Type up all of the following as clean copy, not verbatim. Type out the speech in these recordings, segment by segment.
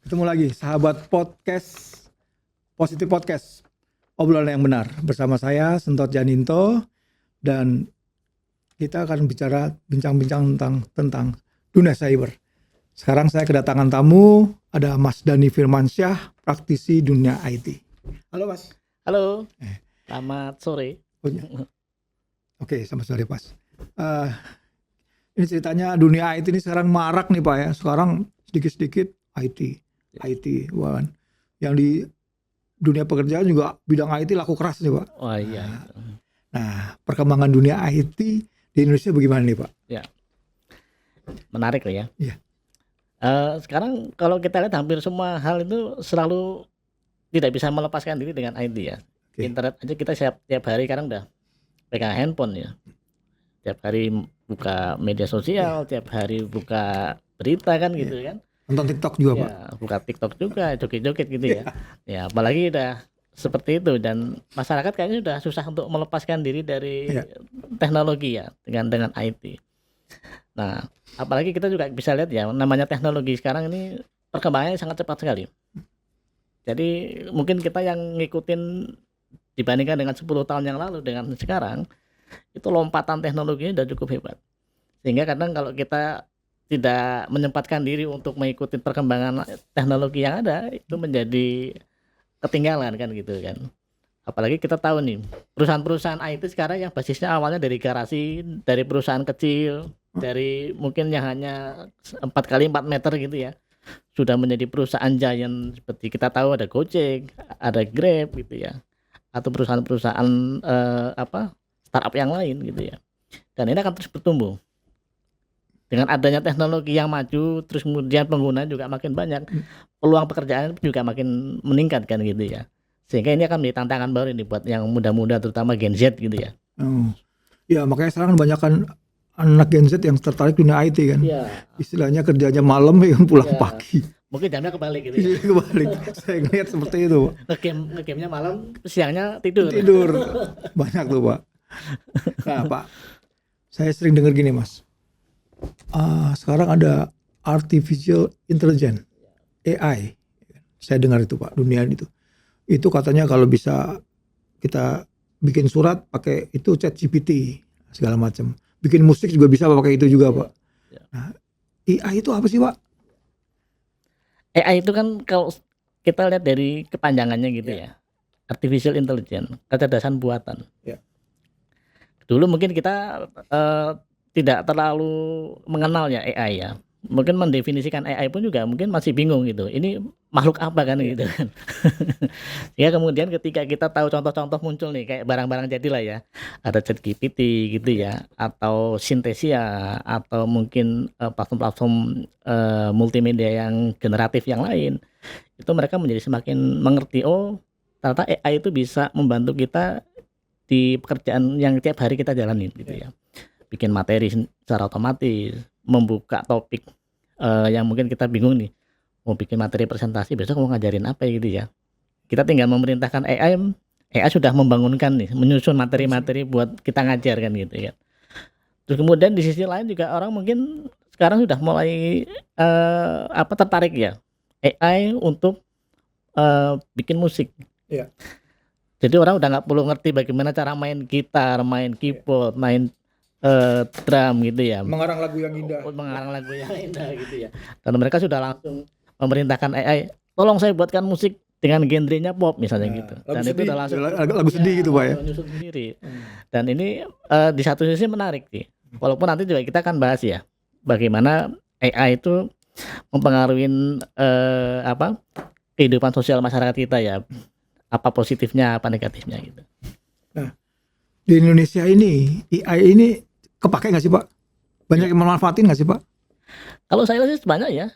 Ketemu lagi sahabat podcast Positif Podcast, obrolan yang benar, bersama saya Sentot Janinto, dan kita akan bincang-bincang tentang dunia cyber. Sekarang saya kedatangan tamu, ada Mas Dhani Firmansyah, praktisi dunia IT. Halo Mas. Halo, selamat sore. Oke, selamat sore Mas. Ini ceritanya dunia IT ini sekarang marak nih Pak ya. Sekarang sedikit-sedikit IT, wah. Yang di dunia pekerjaan juga bidang IT laku keras nih Pak. Oh iya. Nah, perkembangan dunia IT di Indonesia bagaimana nih Pak? Ya, menarik loh ya. Iya. Sekarang kalau kita lihat hampir semua hal itu selalu tidak bisa melepaskan diri dengan IT ya. Oke. Internet aja kita tiap hari sekarang udah pegang handphone ya. Tiap hari buka media sosial, tiap hari buka berita kan gitu kan. Nonton TikTok juga Pak. Ya, buka TikTok juga, joget-joget gitu ya. Ya, apalagi udah seperti itu, dan masyarakat kayaknya udah susah untuk melepaskan diri dari teknologi ya, dengan IT. Nah, apalagi kita juga bisa lihat ya, namanya teknologi sekarang ini perkembangannya sangat cepat sekali. Jadi mungkin kita yang ngikutin dibandingkan dengan 10 tahun yang lalu dengan sekarang, itu lompatan teknologinya udah cukup hebat. Sehingga kadang kalau kita tidak menyempatkan diri untuk mengikuti perkembangan teknologi yang ada, itu menjadi ketinggalan kan gitu kan. Apalagi kita tahu nih, perusahaan-perusahaan IT sekarang yang basisnya awalnya dari garasi, dari perusahaan kecil, dari mungkin yang hanya 4x4 meter gitu ya, sudah menjadi perusahaan giant. Seperti kita tahu ada Gojek, ada Grab gitu ya, atau perusahaan-perusahaan startup yang lain gitu ya. Dan ini akan terus bertumbuh. Dengan adanya teknologi yang maju, terus kemudian pengguna juga makin banyak, peluang pekerjaan juga makin meningkat kan gitu ya. Sehingga ini akan menjadi tantangan baru ini buat yang muda-muda, terutama Gen Z gitu ya. Ya makanya sekarang kebanyakan anak Gen Z yang tertarik dunia IT kan. Ya. Istilahnya kerjanya malam yang pulang pagi. Mungkin jamnya kebalik gitu ya. Iya kebalik. Saya ngeliat seperti itu. Nge-game-nya malam, siangnya tidur. Banyak tuh Pak. Nah Pak, saya sering dengar gini Mas. Sekarang ada artificial intelligence, AI. Saya dengar itu Pak, dunia itu katanya kalau bisa kita bikin surat pakai itu ChatGPT segala macam. Bikin musik juga bisa pakai itu juga Pak. Nah, AI itu apa sih Pak? AI itu kan kalau kita lihat dari kepanjangannya gitu ya. Artificial intelligence, kecerdasan buatan. Dulu mungkin kita tidak terlalu mengenal ya AI ya. Mungkin mendefinisikan AI pun juga mungkin masih bingung gitu. Ini makhluk apa kan gitu kan. Ya kemudian ketika kita tahu contoh-contoh muncul nih kayak barang-barang jadilah ya. Ada ChatGPT gitu ya, atau Synthesia, atau mungkin platform-platform multimedia yang generatif yang lain. Itu mereka menjadi semakin mengerti, oh ternyata AI itu bisa membantu kita di pekerjaan yang tiap hari kita jalanin gitu ya. Bikin materi secara otomatis, membuka topik yang mungkin kita bingung nih, mau bikin materi presentasi besok mau ngajarin apa gitu ya. Kita tinggal memerintahkan AI sudah membangunkan nih, menyusun materi-materi buat kita ngajar kan gitu ya. Terus kemudian di sisi lain juga orang mungkin sekarang sudah mulai tertarik ya AI untuk bikin musik. Jadi orang udah nggak perlu ngerti bagaimana cara main gitar, main keyboard, main drum gitu ya. Mengarang lagu yang indah. Gitu ya. Dan mereka sudah langsung memerintahkan AI, tolong saya buatkan musik dengan genrenya pop misalnya gitu. Dan itu udah langsung lagu sedih gitu Pak ya. Menyusun sendiri. Dan ini di satu sisi menarik sih. Walaupun nanti juga kita akan bahas ya bagaimana AI itu mempengaruhi kehidupan sosial masyarakat kita ya. Apa positifnya, apa negatifnya gitu. Nah, di Indonesia ini AI ini kepake nggak sih Pak? Banyak yang memanfaatin nggak sih Pak? Kalau saya lihat sih banyak ya.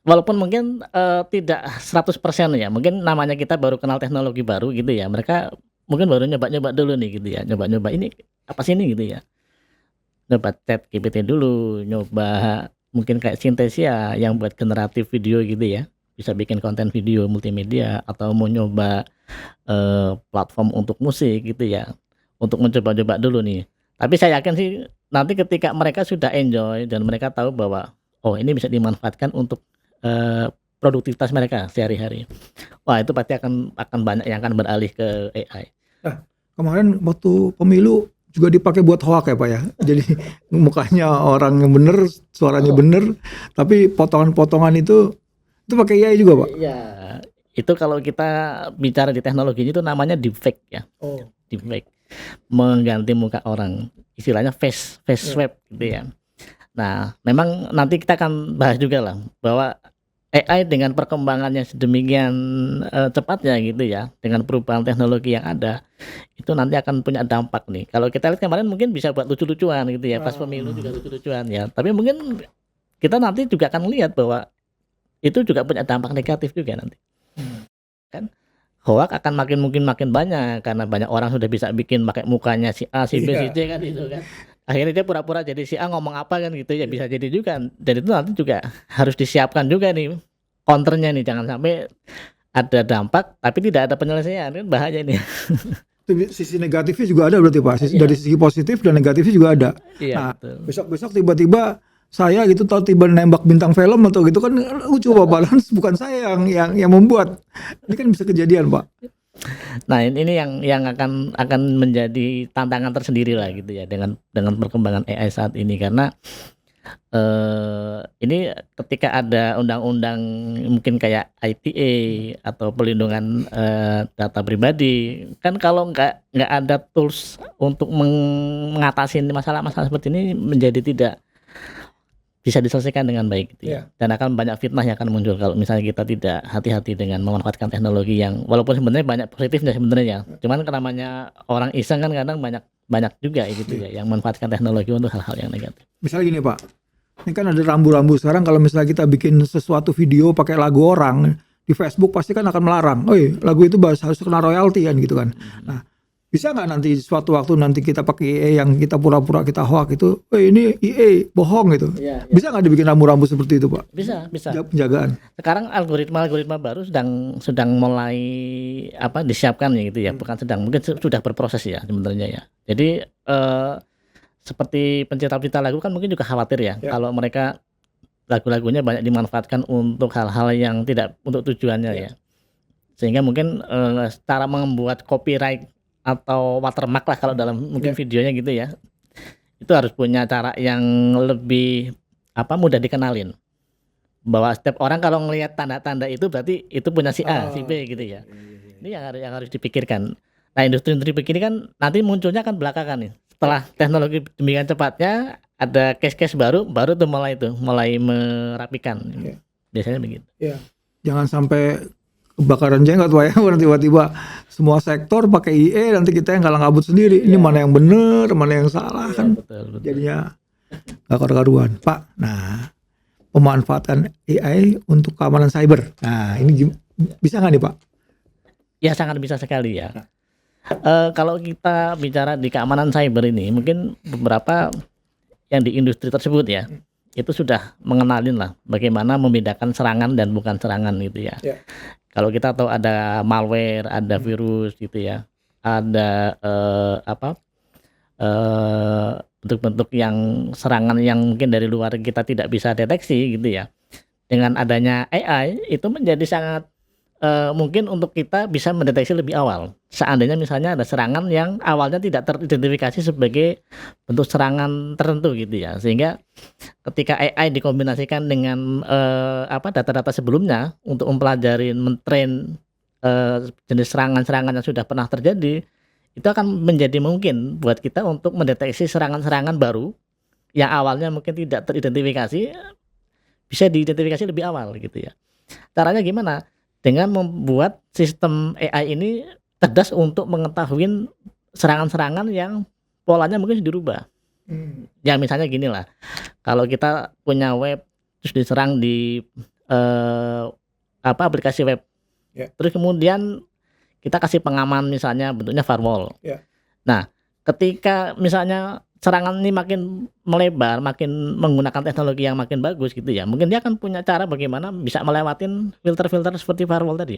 Walaupun mungkin tidak 100% ya. Mungkin namanya kita baru kenal teknologi baru gitu ya. Mereka mungkin baru nyoba-nyoba dulu nih gitu ya. Nyoba-nyoba ini apa sih ini gitu ya. Nyoba ChatGPT dulu, nyoba mungkin kayak Synthesia yang buat generatif video gitu ya. Bisa bikin konten video multimedia, atau mau nyoba platform untuk musik gitu ya. Untuk mencoba-coba dulu nih. Tapi saya yakin sih nanti ketika mereka sudah enjoy dan mereka tahu bahwa oh ini bisa dimanfaatkan untuk produktivitas mereka sehari-hari. Wah, itu pasti akan banyak yang akan beralih ke AI. Nah, kemarin waktu pemilu juga dipakai buat hoak ya Pak ya. Jadi mukanya orang yang bener, suaranya bener, tapi potongan-potongan itu pakai AI juga Pak. Iya, itu kalau kita bicara di teknologi itu namanya deepfake ya. Oh. Deepfake, mengganti muka orang, istilahnya face swap gitu ya. Nah, memang nanti kita akan bahas juga lah bahwa AI dengan perkembangannya sedemikian cepatnya gitu ya, dengan perubahan teknologi yang ada, itu nanti akan punya dampak nih. Kalau kita lihat kemarin mungkin bisa buat lucu-lucuan gitu ya, pas pemilu juga lucu-lucuan ya. Tapi mungkin kita nanti juga akan lihat bahwa itu juga punya dampak negatif juga nanti. Kan hoax akan mungkin makin banyak karena banyak orang sudah bisa bikin pakai mukanya si A, si B, si C kan itu kan. Akhirnya dia pura-pura jadi si A ngomong apa kan gitu ya, bisa jadi juga. Dan itu nanti juga harus disiapkan juga nih counternya nih, jangan sampai ada dampak tapi tidak ada penyelesaian, kan bahaya nih. Sisi negatifnya juga ada berarti Pak. Dari sisi positif dan negatifnya juga ada. Iya, nah, betul. Besok-besok tiba-tiba saya gitu tiba nembak bintang film atau gitu kan lucu Pak, balance bukan saya yang membuat. Ini kan bisa kejadian Pak. Nah, ini yang akan menjadi tantangan tersendiri lah gitu ya dengan perkembangan AI saat ini, karena ini ketika ada undang-undang mungkin kayak ITA atau pelindungan data pribadi, kan kalau nggak ada tools untuk mengatasi masalah-masalah seperti ini menjadi tidak bisa diselesaikan dengan baik gitu ya. Dan akan banyak fitnah yang akan muncul kalau misalnya kita tidak hati-hati dengan memanfaatkan teknologi yang walaupun sebenarnya banyak positifnya sebenarnya. Cuman namanya orang iseng kan kadang banyak juga gitu ya yang memanfaatkan teknologi untuk hal-hal yang negatif. Misalnya gini Pak, ini kan ada rambu-rambu sekarang kalau misalnya kita bikin sesuatu video pakai lagu orang di Facebook pasti kan akan melarang. Lagu itu harus kena royalti kan gitu kan. Nah, bisa nggak nanti suatu waktu nanti kita pakai AI yang kita pura-pura kita hoax itu, ini AI bohong gitu. Ya. Bisa nggak dibikin rambu-rambu seperti itu Pak? Bisa. Penjagaan. Sekarang algoritma baru sedang mulai disiapkan ya gitu ya, bukan sedang, mungkin sudah berproses ya sebenarnya ya. Jadi seperti pencipta lagu kan mungkin juga khawatir ya kalau mereka lagu-lagunya banyak dimanfaatkan untuk hal-hal yang tidak untuk tujuannya ya. Sehingga mungkin cara membuat copyright atau watermark lah kalau dalam mungkin videonya gitu ya, itu harus punya cara yang lebih mudah dikenalin, bahwa setiap orang kalau ngelihat tanda-tanda itu berarti itu punya si A, si B gitu ya. Ini yang harus dipikirkan. Nah, industri begini kan nanti munculnya kan belakangan nih, setelah teknologi demikian cepatnya ada case-case baru tuh mulai merapikan. Biasanya begitu. Jangan sampai kebakaran jenggot Pak ya, tiba-tiba semua sektor pakai IE, nanti kita yang kalang kabut sendiri. Ini mana yang benar, mana yang salah kan. Betul. Jadinya gak karu-karuan Pak. Nah, pemanfaatan AI untuk keamanan cyber. Nah, ini bisa nggak nih Pak? Ya, sangat bisa sekali ya. Kalau kita bicara di keamanan cyber ini, mungkin beberapa yang di industri tersebut ya, itu sudah mengenalin lah bagaimana membedakan serangan dan bukan serangan gitu ya. Kalau kita tahu ada malware, ada virus gitu ya, ada bentuk-bentuk yang serangan yang mungkin dari luar kita tidak bisa deteksi gitu ya. Dengan adanya AI itu menjadi sangat mungkin untuk kita bisa mendeteksi lebih awal. Seandainya misalnya ada serangan yang awalnya tidak teridentifikasi sebagai bentuk serangan tertentu gitu ya, sehingga ketika AI dikombinasikan dengan data-data sebelumnya untuk mempelajari, mentrain jenis serangan-serangan yang sudah pernah terjadi, itu akan menjadi mungkin buat kita untuk mendeteksi serangan-serangan baru yang awalnya mungkin tidak teridentifikasi, bisa diidentifikasi lebih awal gitu ya. Caranya gimana? Dengan membuat sistem AI ini cerdas untuk mengetahui serangan-serangan yang polanya mungkin dirubah. Ya misalnya gini lah, kalau kita punya web terus diserang di aplikasi web, terus kemudian kita kasih pengaman misalnya bentuknya firewall. Nah, ketika misalnya serangan ini makin melebar, makin menggunakan teknologi yang makin bagus gitu ya, mungkin dia akan punya cara bagaimana bisa melewatin filter-filter seperti firewall tadi.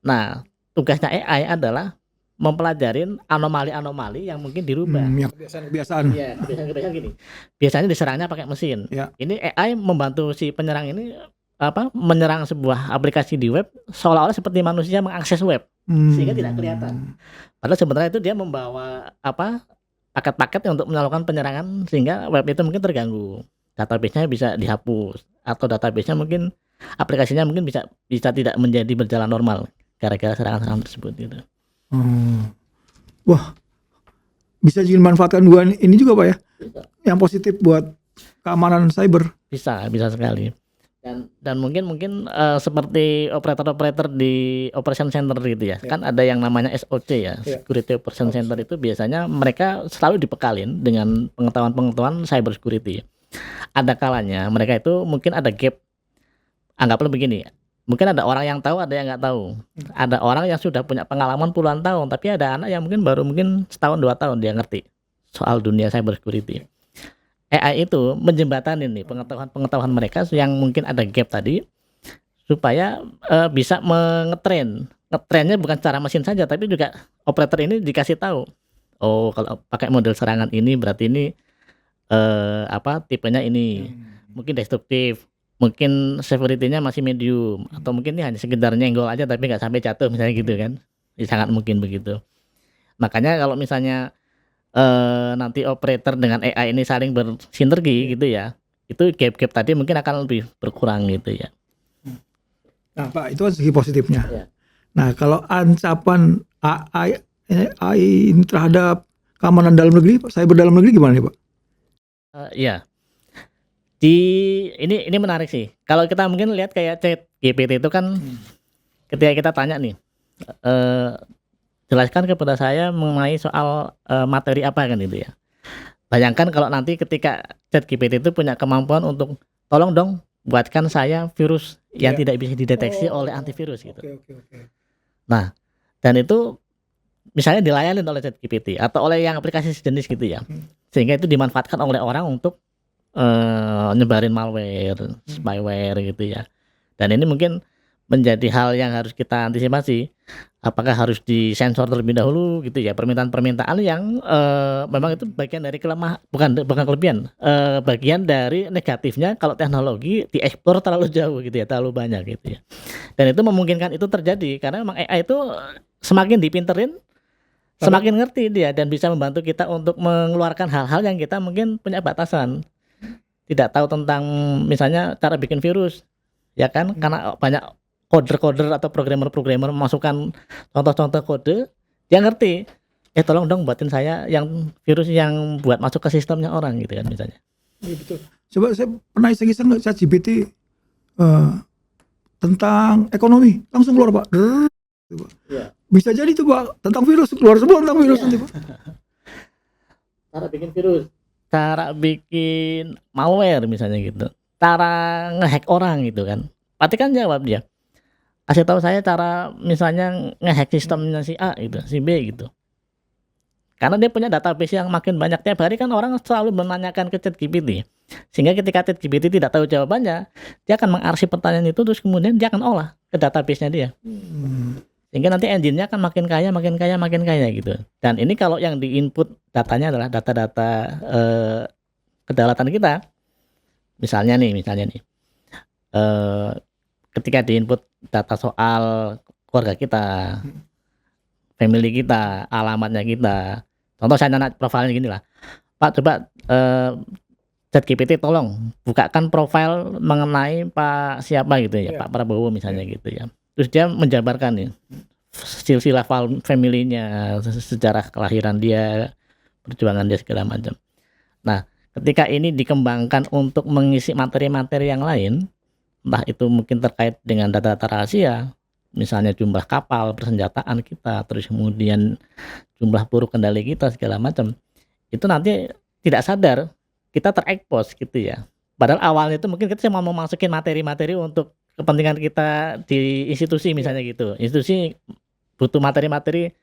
Nah, tugasnya AI adalah mempelajarin anomali-anomali yang mungkin dirubah. Kebiasaan. Iya, biasanya gini. Biasanya diserangnya pakai mesin. Ini AI membantu si penyerang ini menyerang sebuah aplikasi di web seolah-olah seperti manusia mengakses web, sehingga tidak kelihatan. Padahal sebenarnya itu dia membawa paket-paket untuk melakukan penyerangan sehingga web itu mungkin terganggu. Database-nya bisa dihapus atau database-nya mungkin aplikasinya mungkin bisa tidak menjadi berjalan normal gara-gara serangan-serangan tersebut gitu. Wah, bisa dimanfaatkan dua ini juga Pak ya? Bisa. Yang positif buat keamanan cyber. Bisa sekali. Dan mungkin seperti operator-operator di operation center gitu ya. Kan ada yang namanya SOC ya, Security Operation Center itu biasanya mereka selalu dibekalin dengan pengetahuan cyber security. Ada kalanya mereka itu mungkin ada gap. Anggaplah begini, mungkin ada orang yang tahu, ada yang nggak tahu. Ada orang yang sudah punya pengalaman puluhan tahun, tapi ada anak yang mungkin setahun 2 tahun dia ngerti soal dunia cyber security. AI itu menjembatani nih pengetahuan mereka yang mungkin ada gap tadi supaya bisa ngetrennya bukan secara mesin saja, tapi juga operator ini dikasih tahu, oh kalau pakai model serangan ini berarti ini tipenya ini mungkin destruktif, mungkin severity-nya masih medium, atau mungkin ini hanya sekedar nyenggol aja tapi nggak sampai jatuh misalnya gitu kan. Sangat mungkin begitu. Makanya kalau misalnya nanti operator dengan AI ini saling bersinergi gitu ya, itu gap-gap tadi mungkin akan lebih berkurang gitu ya. Nah Pak, itu kan segi positifnya. Ya. Nah kalau ancaman AI ini terhadap keamanan dalam negeri, cyber dalam negeri gimana nih Pak? Iya. Ini menarik sih. Kalau kita mungkin lihat kayak ChatGPT itu kan ketika kita tanya nih, jelaskan kepada saya mengenai soal materi apa kan itu ya. Bayangkan kalau nanti ketika ChatGPT itu punya kemampuan untuk tolong dong buatkan saya virus yang tidak bisa dideteksi oleh antivirus gitu. Nah, dan itu misalnya dilayani oleh ChatGPT atau oleh yang aplikasi sejenis gitu ya. Sehingga itu dimanfaatkan oleh orang untuk nyebarin malware, spyware gitu ya. Dan ini mungkin menjadi hal yang harus kita antisipasi. Apakah harus disensor terlebih dahulu gitu ya, permintaan-permintaan yang memang itu bagian dari bukan kelebihan, bagian dari negatifnya kalau teknologi dieksplor terlalu jauh gitu ya, terlalu banyak gitu ya. Dan itu memungkinkan itu terjadi karena memang AI itu semakin dipinterin semakin ngerti dia dan bisa membantu kita untuk mengeluarkan hal-hal yang kita mungkin punya batasan. Tidak tahu tentang misalnya cara bikin virus, ya kan? Karena banyak coder-coder atau programmer memasukkan contoh-contoh kode, dia ngerti. Tolong dong buatin saya yang virus yang buat masuk ke sistemnya orang gitu kan misalnya. Iya betul. Coba saya pernah iseng-iseng ChatGPT tentang ekonomi, langsung keluar Pak. Ya. Bisa jadi tuh Pak, tentang virus keluar semua tentang virus nanti Pak. Cara bikin virus, cara bikin malware misalnya gitu, cara ngehack orang gitu kan. Pasti kan jawab dia. Kasih tahu saya cara misalnya ngehack sistemnya si A gitu, si B gitu. Karena dia punya database yang makin banyak tiap hari kan orang selalu menanyakan ke ChatGPT. Sehingga ketika ChatGPT tidak tahu jawabannya, dia akan mengarsip pertanyaan itu terus kemudian dia akan olah ke database-nya dia. Sehingga nanti engine-nya akan makin kaya gitu. Dan ini kalau yang di-input datanya adalah data-data kedaulatan kita. Misalnya nih, ketika di-input data soal keluarga kita, family kita, alamatnya kita. Contoh saya nanya profilnya gini lah, Pak coba ChatGPT tolong bukakan profil mengenai Pak siapa gitu ya, Pak Prabowo misalnya gitu ya. Terus dia menjabarkan nih silsilah family-nya, sejarah kelahiran dia, perjuangan dia segala macam. Nah, ketika ini dikembangkan untuk mengisi materi-materi yang lain, entah itu mungkin terkait dengan data-data rahasia, misalnya jumlah kapal, persenjataan kita, terus kemudian jumlah peluru kendali kita segala macam, itu nanti tidak sadar kita terekspos gitu ya. Padahal awalnya itu mungkin kita cuma mau masukin materi-materi untuk kepentingan kita di institusi misalnya gitu. Institusi butuh materi-materi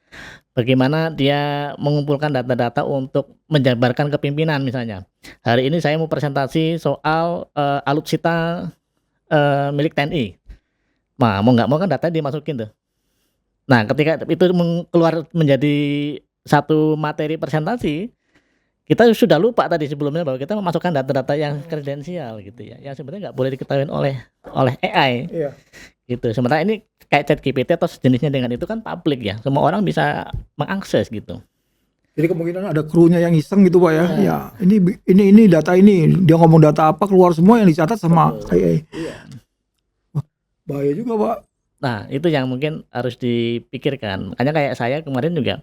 bagaimana dia mengumpulkan data-data untuk menjabarkan kepimpinan misalnya. Hari ini saya mau presentasi soal alutsista milik TNI. Nah, mau nggak mau kan data dimasukin tuh. Nah, ketika itu keluar menjadi satu materi presentasi, kita sudah lupa tadi sebelumnya bahwa kita memasukkan data-data yang kredensial gitu ya, yang sebenarnya nggak boleh diketahui oleh AI Iya. gitu. Sementara ini kayak ChatGPT atau sejenisnya dengan itu kan publik ya, semua orang bisa mengakses gitu. Jadi kemungkinan ada krunya yang iseng gitu Pak ya. Ya, ini data ini, dia ngomong data apa keluar semua yang dicatat sama AI. Wah, bahaya juga Pak. Nah, itu yang mungkin harus dipikirkan. Makanya kayak saya kemarin juga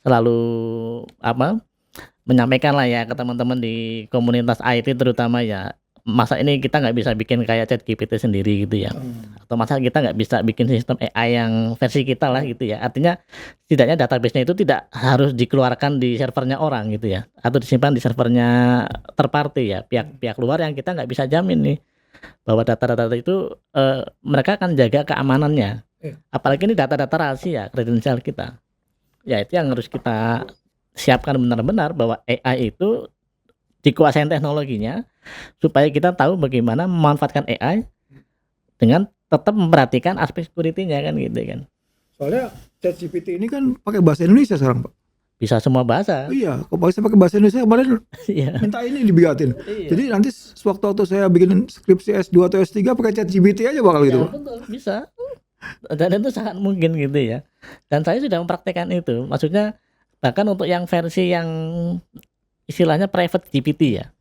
selalu menyampaikan lah ya ke teman-teman di komunitas IT terutama ya, masa ini kita nggak bisa bikin kayak ChatGPT sendiri gitu ya, atau masa kita nggak bisa bikin sistem AI yang versi kita lah gitu ya. Artinya setidaknya database-nya itu tidak harus dikeluarkan di servernya orang gitu ya, atau disimpan di servernya third party ya, pihak luar yang kita nggak bisa jamin nih bahwa data-data itu mereka akan jaga keamanannya. Apalagi ini data-data rahasia kredensial kita. Ya itu yang harus kita siapkan benar-benar, bahwa AI itu dikuasain teknologinya supaya kita tahu bagaimana memanfaatkan AI dengan tetap memperhatikan aspek security-nya kan gitu kan. Soalnya ChatGPT ini kan pakai bahasa Indonesia sekarang Pak. Bisa semua bahasa. Iya, kok bisa pakai bahasa Indonesia kemarin Iya. minta ini dibiatin. Jadi nanti sewaktu saya bikin skripsi S2 atau S3 pakai ChatGPT aja bakal gitu Pak. Betul, bisa. Dan itu sangat mungkin gitu ya. Dan saya sudah mempraktekkan itu. Maksudnya bahkan untuk yang versi yang istilahnya private GPT ya,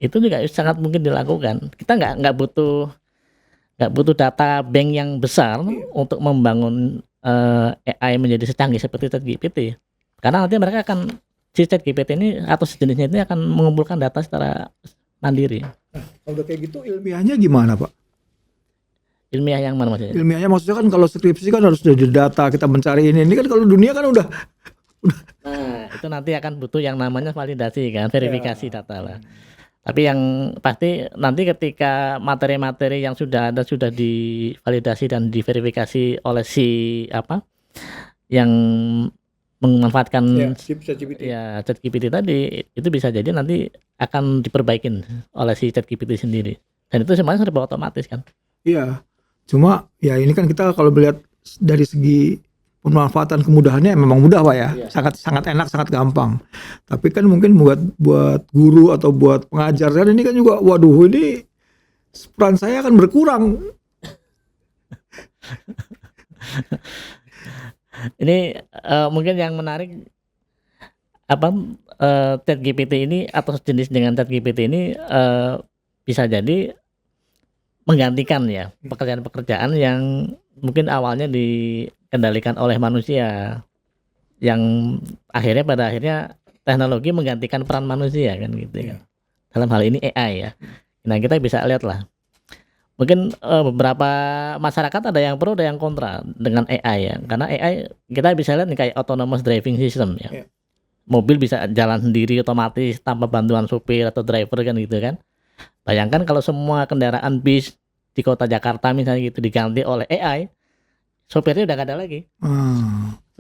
itu juga sangat mungkin dilakukan. Kita nggak butuh data bank yang besar untuk membangun AI menjadi secanggih seperti ChatGPT. Karena nanti mereka akan, si ChatGPT ini atau sejenisnya ini akan mengumpulkan data secara mandiri. Kalau udah kayak gitu ilmiahnya gimana Pak? Ilmiah yang mana maksudnya? Ilmiahnya maksudnya kan kalau skripsi kan harus dari data kita mencari ini kan kalau dunia kan udah. Nah, itu nanti akan butuh yang namanya validasi kan, verifikasi data lah. Tapi yang pasti nanti ketika materi-materi yang sudah ada sudah divalidasi dan diverifikasi oleh yang memanfaatkan ChatGPT tadi, itu bisa jadi nanti akan diperbaikin oleh si ChatGPT sendiri. Dan itu semuanya serba otomatis kan. Iya. Cuma ya ini kan kita kalau melihat dari segi pemanfaatan kemudahannya memang mudah Pak ya. Sangat enak, sangat gampang. Tapi kan mungkin buat guru atau buat pengajar kan ini kan juga waduh ini peran saya akan berkurang. Ini mungkin yang menarik ChatGPT ini atau sejenis dengan ChatGPT ini bisa jadi menggantikan ya pekerjaan-pekerjaan yang mungkin awalnya dikendalikan oleh manusia, yang pada akhirnya teknologi menggantikan peran manusia kan gitu kan. Dalam hal ini AI ya. Nah kita bisa lihat lah, mungkin beberapa masyarakat ada yang pro ada yang kontra dengan AI ya, karena AI kita bisa lihat nih kayak autonomous driving system ya. Mobil bisa jalan sendiri otomatis tanpa bantuan supir atau driver kan gitu kan. Bayangkan kalau semua kendaraan bis di kota Jakarta misalnya gitu diganti oleh AI, sopirnya udah gak ada lagi.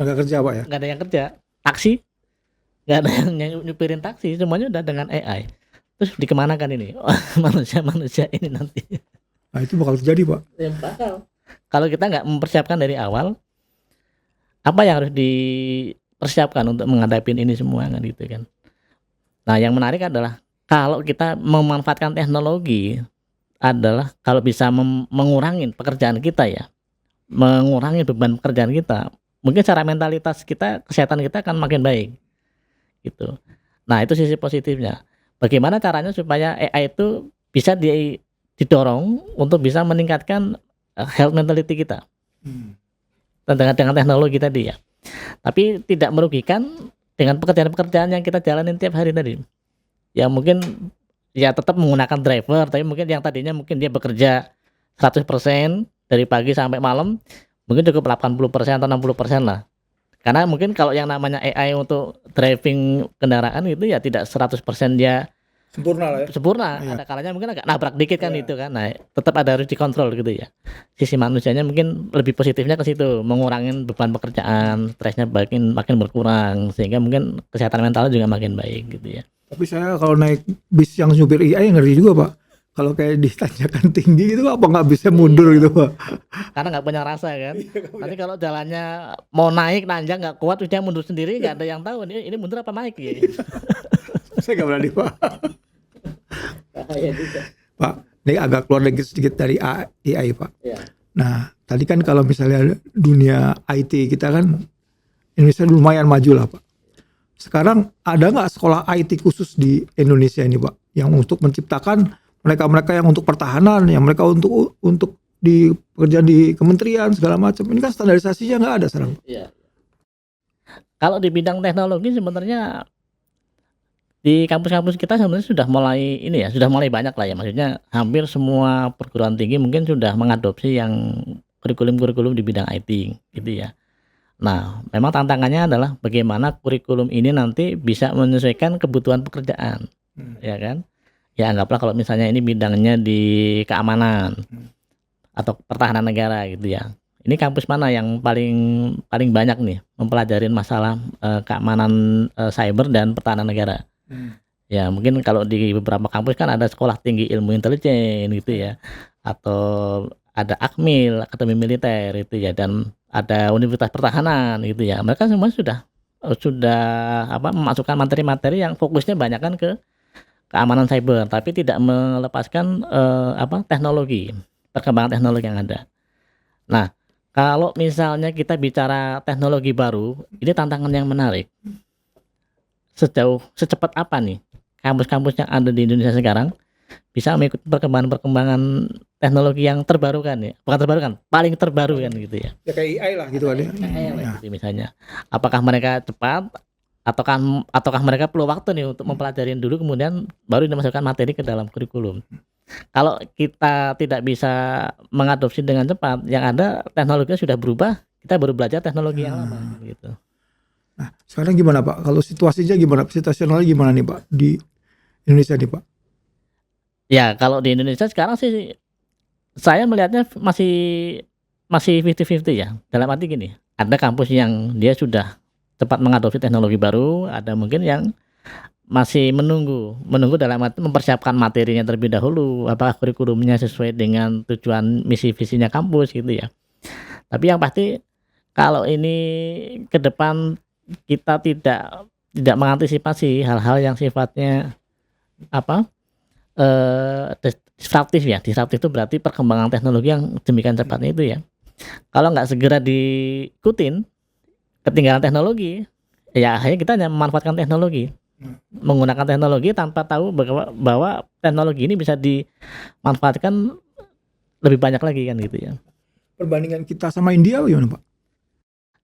Nggak kerja Pak ya? Nggak ada yang kerja. Taksi nggak ada yang nyupirin taksi, semuanya udah dengan AI. Terus dikemanakan ini manusia ini nanti? Nah itu bakal terjadi Pak. Ya, bakal. Kalau kita nggak mempersiapkan dari awal, apa yang harus dipersiapkan untuk menghadapi ini semua kan gitu kan. Nah yang menarik adalah kalau kita memanfaatkan teknologi adalah kalau bisa mengurangi pekerjaan kita ya, mengurangi beban pekerjaan kita, mungkin secara mentalitas kita, kesehatan kita akan makin baik gitu. Nah itu sisi positifnya. Bagaimana caranya supaya AI itu bisa didorong untuk bisa meningkatkan health mentality kita dengan teknologi tadi ya, tapi tidak merugikan dengan pekerjaan-pekerjaan yang kita jalanin tiap hari tadi ya. Mungkin ya tetap menggunakan driver, tapi mungkin yang tadinya mungkin dia bekerja 100% dari pagi sampai malam, mungkin cukup 80% atau 60% lah. Karena mungkin kalau yang namanya AI untuk driving kendaraan itu ya tidak 100% dia sempurna lah ya. Sempurna, ada kalanya mungkin agak nabrak dikit kan itu kan. Nah, tetap ada harus dikontrol gitu ya. Sisi manusianya mungkin lebih positifnya ke situ, mengurangi beban pekerjaan, stresnya makin berkurang sehingga mungkin kesehatan mentalnya juga makin baik gitu ya. Tapi saya kalau naik bis yang supir AI ngeri juga Pak. kalau kayak ditanjakan tinggi gitu apa nggak bisa mundur gitu Pak? Karena nggak punya rasa kan. Nanti kalau jalannya mau naik nanjak nggak kuat, terus dia mundur sendiri, nggak ada yang tahu ini mundur apa naik ya. Saya nggak berani Pak. Bahaya juga. Pak, ini agak keluar sedikit dari AI Pak. Ya. Nah, tadi kan kalau misalnya dunia IT kita kan Indonesia lumayan maju lah Pak. Sekarang ada nggak sekolah IT khusus di Indonesia ini Pak, yang untuk menciptakan mereka-mereka yang untuk pertahanan, yang mereka untuk di pekerjaan di kementerian segala macam. Ini kan standarisasinya nggak ada sekarang. Iya. Kalau di bidang teknologi sebenarnya di kampus-kampus kita sebenarnya sudah mulai ini ya, sudah mulai banyak lah ya. Maksudnya hampir semua perguruan tinggi mungkin sudah mengadopsi yang kurikulum-kurikulum di bidang IT gitu ya. Nah, memang tantangannya adalah bagaimana kurikulum ini nanti bisa menyesuaikan kebutuhan pekerjaan, ya kan? Ya anggaplah kalau misalnya ini bidangnya di keamanan atau pertahanan negara gitu ya. Ini kampus mana yang paling banyak nih mempelajarin masalah keamanan cyber dan pertahanan negara? Ya mungkin kalau di beberapa kampus kan ada sekolah tinggi ilmu intelijen gitu ya, atau ada Akmil, Akademi Militer itu ya, dan ada Universitas Pertahanan gitu ya. Mereka semua sudah memasukkan materi-materi yang fokusnya banyak kan ke keamanan cyber, tapi tidak melepaskan teknologi, perkembangan teknologi yang ada. Nah, kalau misalnya kita bicara teknologi baru, ini tantangan yang menarik. Secepat apa nih kampus-kampus yang ada di Indonesia sekarang bisa mengikuti perkembangan teknologi yang terbarukan ya, bukan terbarukan, paling terbarukan gitu ya. Ya kayak AI lah gitu kan ya. Gitu misalnya. Apakah mereka cepat ataukah mereka perlu waktu nih untuk mempelajari dulu kemudian baru dimasukkan materi ke dalam kurikulum. Kalau kita tidak bisa mengadopsi dengan cepat, yang ada teknologinya sudah berubah, kita baru belajar teknologi yang lama gitu. Nah, sekarang gimana Pak? Kalau situasinya gimana? Situasionalnya gimana nih Pak di Indonesia nih Pak? Ya, kalau di Indonesia sekarang sih saya melihatnya masih 50-50 ya. Dalam arti gini, ada kampus yang dia sudah cepat mengadopsi teknologi baru, ada mungkin yang masih menunggu dalam arti mempersiapkan materinya terlebih dahulu, apakah kurikulumnya sesuai dengan tujuan misi visinya kampus gitu ya. Tapi yang pasti kalau ini ke depan kita tidak mengantisipasi hal-hal yang sifatnya disruptif ya. Disruptif itu berarti perkembangan teknologi yang demikian cepatnya itu ya. Kalau nggak segera diikutin, ketinggalan teknologi, ya akhirnya kita hanya memanfaatkan teknologi, menggunakan teknologi tanpa tahu bahwa teknologi ini bisa dimanfaatkan lebih banyak lagi kan gitu ya. Perbandingan kita sama India gimana Pak?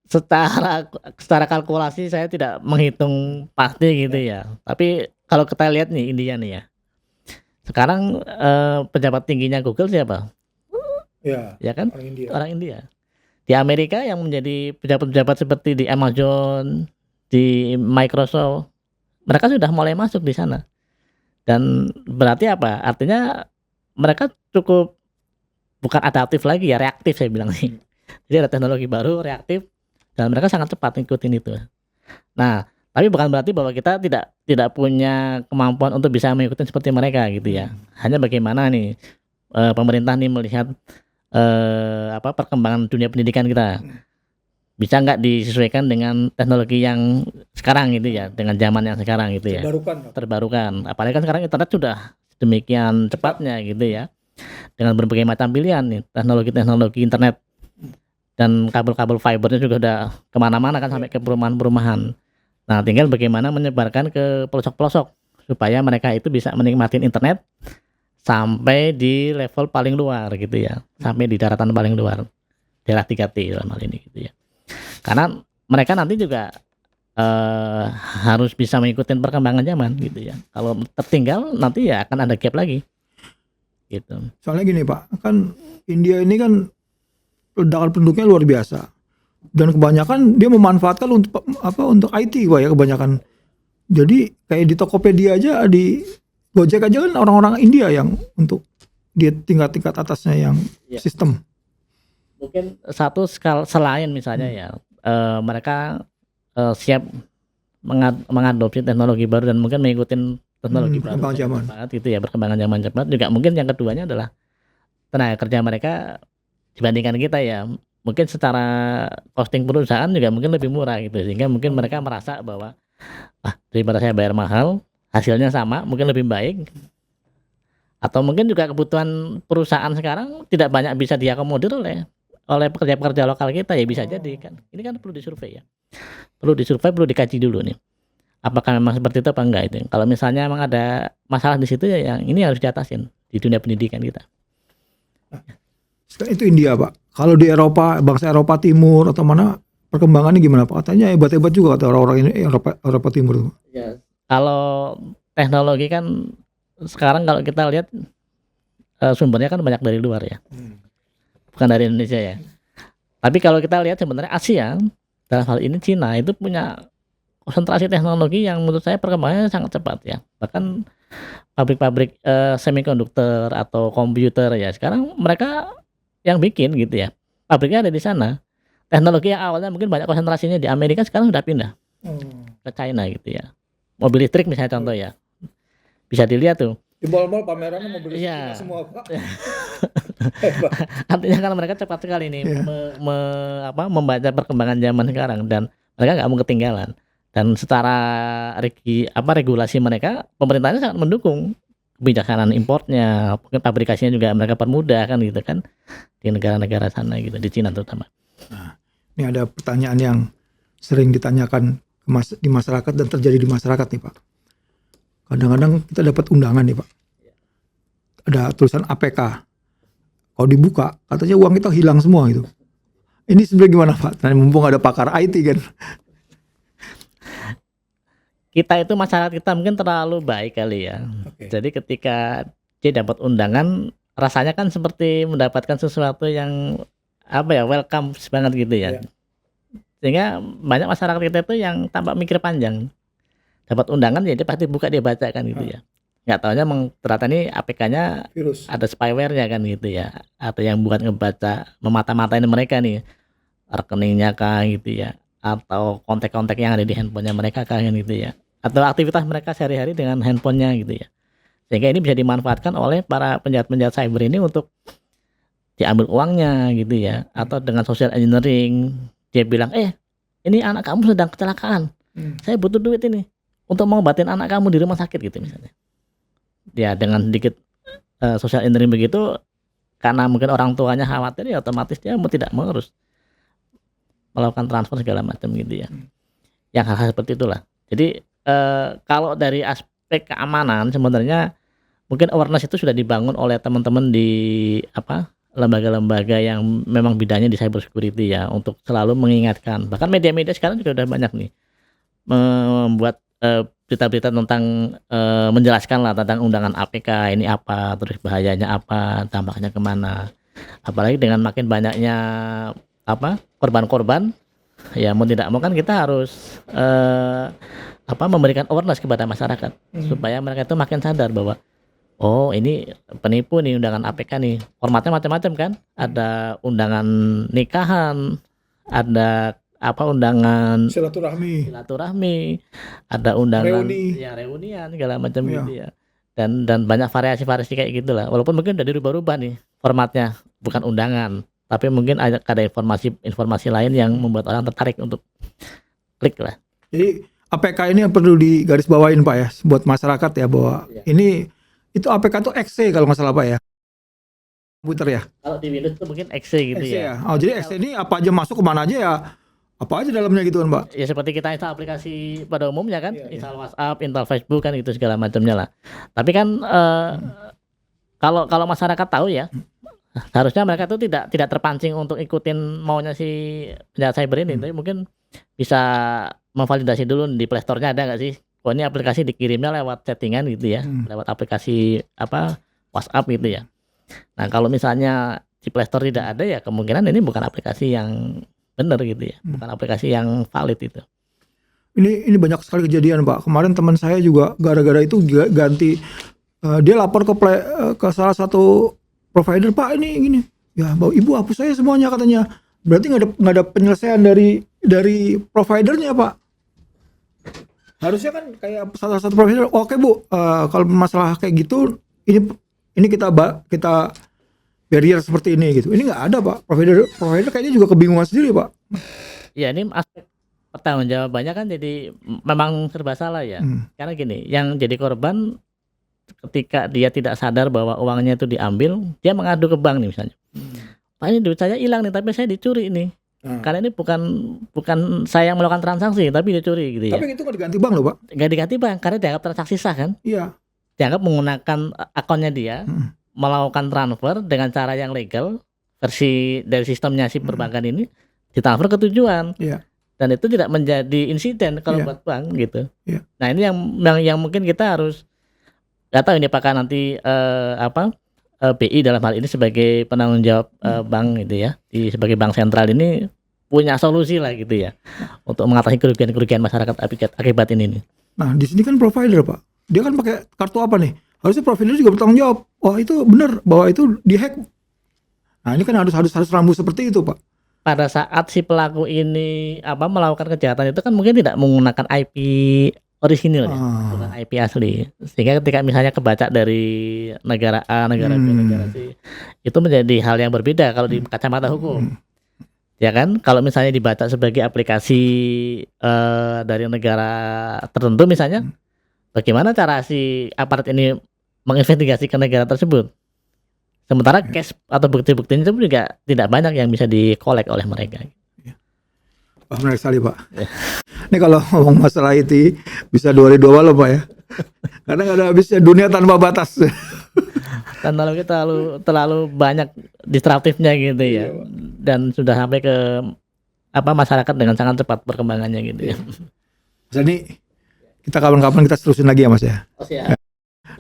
Secara kalkulasi saya tidak menghitung pasti gitu ya. Tapi kalau kita lihat nih India nih ya. Sekarang pejabat tingginya Google siapa? Ya kan? Orang India. Di Amerika yang menjadi pejabat-pejabat seperti di Amazon, di Microsoft, mereka sudah mulai masuk di sana. Dan berarti apa? Artinya mereka cukup bukan adaptif lagi ya, reaktif saya bilang sih. Jadi ada teknologi baru, reaktif, dan mereka sangat cepat ngikutin itu. Nah, tapi bukan berarti bahwa kita tidak punya kemampuan untuk bisa mengikuti seperti mereka gitu ya. Hanya bagaimana nih pemerintah nih melihat perkembangan dunia pendidikan kita. Bisa nggak disesuaikan dengan teknologi yang sekarang gitu ya, dengan zaman yang sekarang gitu ya. Terbarukan. Apalagi kan sekarang internet sudah demikian cepatnya gitu ya. Dengan berbagai macam pilihan nih, teknologi internet dan kabel-kabel fibernya juga udah kemana-mana kan sampai ke perumahan-perumahan. Nah, tinggal bagaimana menyebarkan ke pelosok-pelosok supaya mereka itu bisa menikmati internet sampai di level paling luar gitu ya, sampai di daratan paling luar, daerah 3T dalam hal ini gitu ya. Karena mereka nanti juga harus bisa mengikuti perkembangan zaman gitu ya. Kalau tertinggal nanti ya akan ada gap lagi. Gitu. Soalnya gini Pak, kan India ini kan ledakan penduduknya luar biasa. Dan kebanyakan dia memanfaatkan untuk IT Pak ya kebanyakan. Jadi kayak di Tokopedia aja, di Gojek aja kan orang-orang India yang untuk dia tingkat atasnya yang sistem. Mungkin satu selain misalnya ya mereka siap mengadopsi teknologi baru dan mungkin mengikuti teknologi baru Perkembangan sangat zaman. cepat gitu ya, perkembangan zaman cepat. Juga mungkin yang keduanya adalah tenaga kerja mereka dibandingkan kita ya, mungkin secara costing perusahaan juga mungkin lebih murah gitu, sehingga mungkin mereka merasa bahwa, "Ah, daripada saya bayar mahal, hasilnya sama, mungkin lebih baik." Atau mungkin juga kebutuhan perusahaan sekarang tidak banyak bisa diakomodir oleh pekerja-pekerja lokal kita ya, bisa jadi kan. Ini kan perlu disurvei ya. Perlu disurvei, perlu dikaji dulu nih. Apakah memang seperti itu apa enggak itu. Kalau misalnya memang ada masalah di situ ya yang ini harus diatasin di dunia pendidikan kita. Itu India Pak. Kalau di Eropa, bangsa Eropa Timur atau mana perkembangannya gimana Pak? Katanya hebat-hebat juga kata orang-orang ini Eropa Timur tuh. Ya. Kalau teknologi kan sekarang kalau kita lihat sumbernya kan banyak dari luar ya, bukan dari Indonesia ya. Tapi kalau kita lihat sebenarnya Asia, dalam hal ini Cina itu punya konsentrasi teknologi yang menurut saya perkembangannya sangat cepat ya. Bahkan pabrik-pabrik semikonduktor atau komputer ya sekarang mereka yang bikin gitu ya. Pabriknya ada di sana. Teknologi yang awalnya mungkin banyak konsentrasinya di Amerika sekarang sudah pindah ke China gitu ya. Mobil listrik misalnya contoh ya. Bisa dilihat tuh. Di mall-mall pamerannya mobil listrik Iya. semua Pak. Artinya kan mereka cepat sekali nih membaca perkembangan zaman sekarang dan mereka nggak mau ketinggalan. Dan secara regulasi mereka, pemerintahnya sangat mendukung kebijaksanaan importnya, mungkin pabrikasinya juga mereka permudah kan gitu kan di negara-negara sana gitu, di Cina terutama. Nah, ini ada pertanyaan yang sering ditanyakan di masyarakat dan terjadi di masyarakat nih Pak. Kadang-kadang kita dapat undangan nih Pak. Ada tulisan APK. Kalau dibuka, katanya uang kita hilang semua gitu. Ini sebenarnya gimana Pak? Nah, mumpung ada pakar IT kan. Kita itu masyarakat kita mungkin terlalu baik kali ya. Jadi ketika dia dapat undangan, rasanya kan seperti mendapatkan sesuatu yang welcome banget gitu ya. Sehingga banyak masyarakat kita itu yang tanpa mikir panjang. Dapat undangan ya dia pasti buka, dia baca kan gitu ya. Nggak taunya ternyata ini APK-nya Virus. ada spyware-nya kan gitu ya. Atau yang buat ngebaca, memata-matain mereka nih. Rekeningnya kah gitu ya. Atau kontak-kontak yang ada di handphonenya mereka kah gitu ya. Atau aktivitas mereka sehari-hari dengan handphonenya gitu ya. Sehingga ini bisa dimanfaatkan oleh para penjahat-penjahat cyber ini untuk diambil uangnya gitu ya. Atau dengan social engineering, dia bilang, ini anak kamu sedang kecelakaan. Saya butuh duit ini untuk mengobatin anak kamu di rumah sakit gitu misalnya. Ya dengan sedikit social engineering begitu, karena mungkin orang tuanya khawatir ya otomatis dia tidak mau harus melakukan transfer segala macam gitu ya. Yang hal-hal seperti itulah. Jadi kalau dari aspek keamanan sebenarnya mungkin awareness itu sudah dibangun oleh teman-teman di lembaga-lembaga yang memang bidangnya di cyber security ya, untuk selalu mengingatkan. Bahkan media-media sekarang juga udah banyak nih membuat berita-berita tentang menjelaskan lah tentang undangan APK ini apa, terus bahayanya apa, dampaknya kemana. Apalagi dengan makin banyaknya korban-korban, ya mau tidak mau kan kita harus memberikan awareness kepada masyarakat supaya mereka itu makin sadar bahwa ini penipu nih undangan APK nih. Formatnya macam-macam kan. Ada undangan nikahan, ada undangan silaturahmi, ada undangan reunian segala macam gitu ya. Dan banyak variasi-variasi kayak gitulah. Walaupun mungkin udah dirubah-rubah nih formatnya, bukan undangan, tapi mungkin ada informasi lain yang membuat orang tertarik untuk klik lah. Jadi APK ini yang perlu digarisbawain Pak ya, buat masyarakat ya, bahwa ini itu APK itu exe kalau nggak salah Pak ya, komputer ya. Kalau di Windows itu mungkin exe gitu ya. Jadi exe ini apa aja masuk kemana aja ya, apa aja dalamnya gitu kan Pak. Ya seperti kita install aplikasi pada umumnya kan, install WhatsApp, install Facebook kan gitu segala macamnya lah. Tapi kan kalau masyarakat tahu ya, harusnya mereka tuh tidak terpancing untuk ikutin maunya si penjahat cyber ini. Tapi mungkin bisa memvalidasi dulu di Play Store-nya ada nggak sih? Ini aplikasi dikirimnya lewat settingan gitu ya, lewat aplikasi WhatsApp gitu ya. Nah kalau misalnya di Play Store tidak ada ya kemungkinan ini bukan aplikasi yang benar gitu ya, bukan aplikasi yang valid itu. Ini banyak sekali kejadian Pak. Kemarin teman saya juga gara-gara itu ganti, dia lapor ke salah satu provider, Pak ini gini, ya Ibu hapus saya semuanya katanya. Berarti nggak ada penyelesaian dari providernya Pak. Harusnya kan kayak salah satu provider, oke Bu, kalau masalah kayak gitu, ini kita barrier seperti ini gitu. Ini nggak ada Pak. Provider kayaknya juga kebingungan sendiri Pak. Ya ini aspek pertanggungjawabannya kan jadi memang serba salah ya. Karena gini, yang jadi korban ketika dia tidak sadar bahwa uangnya itu diambil, dia mengadu ke bank nih misalnya. Pak, ini duit saya hilang nih, tapi saya dicuri nih. Karena ini bukan saya yang melakukan transaksi, tapi dicuri gitu ya. Tapi itu nggak diganti bank loh Pak. Nggak diganti bank karena dianggap transaksi sah kan? Iya. Dianggap menggunakan akunnya dia, melakukan transfer dengan cara yang legal, versi dari sistemnya si perbankan ini, ditransfer ke tujuan. Iya. Dan itu tidak menjadi insiden kalau buat bank gitu. Iya. Nah ini yang mungkin kita harus, nggak tahu ini apakah nanti BI dalam hal ini sebagai penanggung jawab bank gitu ya, sebagai bank sentral ini punya solusi lah gitu ya untuk mengatasi kerugian masyarakat akibat ini nih. Nah di sini kan provider Pak, dia kan pakai kartu apa nih? Harusnya provider juga bertanggung jawab. Wah itu benar bahwa itu dihack. Nah ini kan harus rambu seperti itu Pak. Pada saat si pelaku ini melakukan kejahatan itu kan mungkin tidak menggunakan IP orisinil ya, bukan IP asli. Sehingga ketika misalnya kebaca dari negara A, negara B, negara C, itu menjadi hal yang berbeda kalau di kacamata hukum. Ya kan, kalau misalnya dibaca sebagai aplikasi dari negara tertentu misalnya, bagaimana cara si aparat ini menginvestigasi ke negara tersebut? Sementara cash atau bukti-buktinya itu juga tidak banyak yang bisa dikolek oleh mereka. Wah, menarik sekali Pak. Ini kalau ngomong masalah IT bisa 2 hari 2 malam Pak ya. Karena nggak ada habisnya, dunia tanpa batas. Dan terlalu banyak disruptifnya gitu ya. Dan sudah sampai ke masyarakat dengan sangat cepat perkembangannya gitu ya. Mas ini kita kapan-kapan kita terusin lagi ya Mas ya. Oh, siap.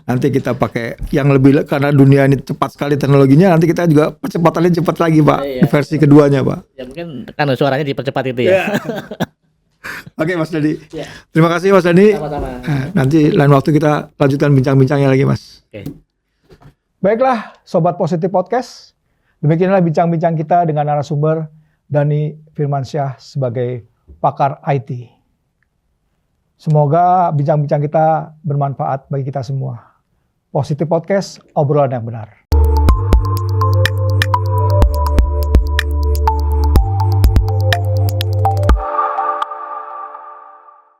Nanti kita pakai yang lebih, karena dunia ini cepat sekali teknologinya, nanti kita juga percepatannya cepat lagi Pak. Di versi keduanya Pak. Ya mungkin kan suaranya dipercepat itu ya. Oke Mas Dadi. Terima kasih Mas Dadi. Sama-sama. Nanti lain waktu kita lanjutkan bincang-bincangnya lagi Mas. Oke. Baiklah Sobat Positif Podcast. Demikianlah bincang-bincang kita dengan narasumber Dhani Firmansyah sebagai pakar IT. Semoga bincang-bincang kita bermanfaat bagi kita semua. Positif Podcast, obrolan yang benar.